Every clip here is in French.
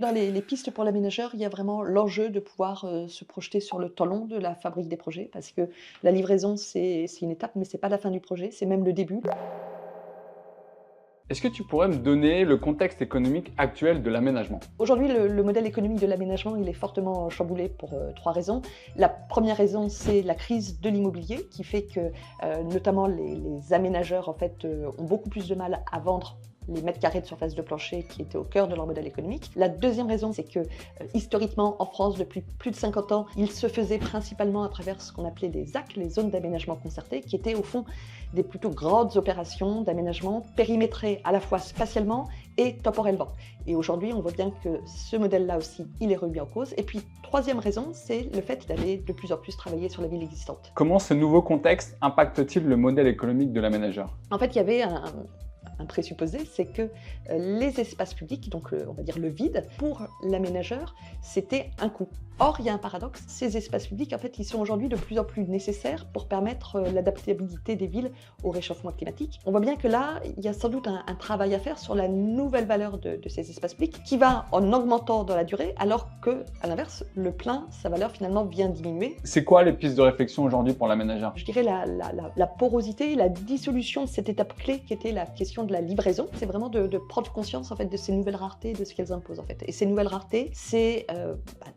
Dans les pistes pour l'aménageur, il y a vraiment l'enjeu de pouvoir, se projeter sur le temps long de la fabrique des projets parce que la livraison, c'est une étape, mais c'est pas la fin du projet, c'est même le début. Est-ce que tu pourrais me donner le contexte économique actuel de l'aménagement? Aujourd'hui, le modèle économique de l'aménagement, il est fortement chamboulé pour, 3 raisons. La première raison, c'est la crise de l'immobilier qui fait que, notamment les aménageurs, en fait, ont beaucoup plus de mal à vendre les mètres carrés de surface de plancher qui étaient au cœur de leur modèle économique. La deuxième raison, c'est que, historiquement, en France, depuis plus de 50 ans, il se faisait principalement à travers ce qu'on appelait des ZAC, les zones d'aménagement concerté, qui étaient au fond des plutôt grandes opérations d'aménagement périmétrées à la fois spatialement et temporellement. Et aujourd'hui, on voit bien que ce modèle-là aussi, il est remis en cause. Et puis, troisième raison, c'est le fait d'aller de plus en plus travailler sur la ville existante. Comment ce nouveau contexte impacte-t-il le modèle économique de l'aménageur? En fait, il y avait un présupposé, c'est que les espaces publics, donc on va dire le vide, pour l'aménageur, c'était un coût. Or, il y a un paradoxe, ces espaces publics, en fait, ils sont aujourd'hui de plus en plus nécessaires pour permettre l'adaptabilité des villes au réchauffement climatique. On voit bien que là, il y a sans doute un travail à faire sur la nouvelle valeur de ces espaces publics qui va en augmentant dans la durée, alors que, à l'inverse, le plein, sa valeur finalement vient diminuer. C'est quoi les pistes de réflexion aujourd'hui pour l'aménageur? Je dirais la porosité, la dissolution de cette étape clé qui était la question de la livraison. C'est vraiment de prendre conscience en fait de ces nouvelles raretés, de ce qu'elles imposent en fait. Et ces nouvelles raretés, c'est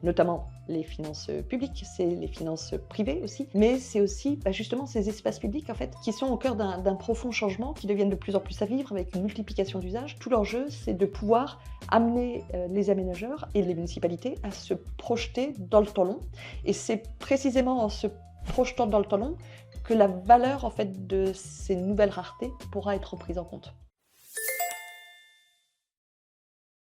notamment les finances publiques, c'est les finances privées aussi, mais c'est aussi justement ces espaces publics en fait qui sont au cœur d'un profond changement, qui deviennent de plus en plus à vivre avec une multiplication d'usages. Tout l'enjeu, c'est de pouvoir amener les aménageurs et les municipalités à se projeter dans le temps long. Et c'est précisément en se projetant dans le temps long que la valeur en fait de ces nouvelles raretés pourra être prise en compte.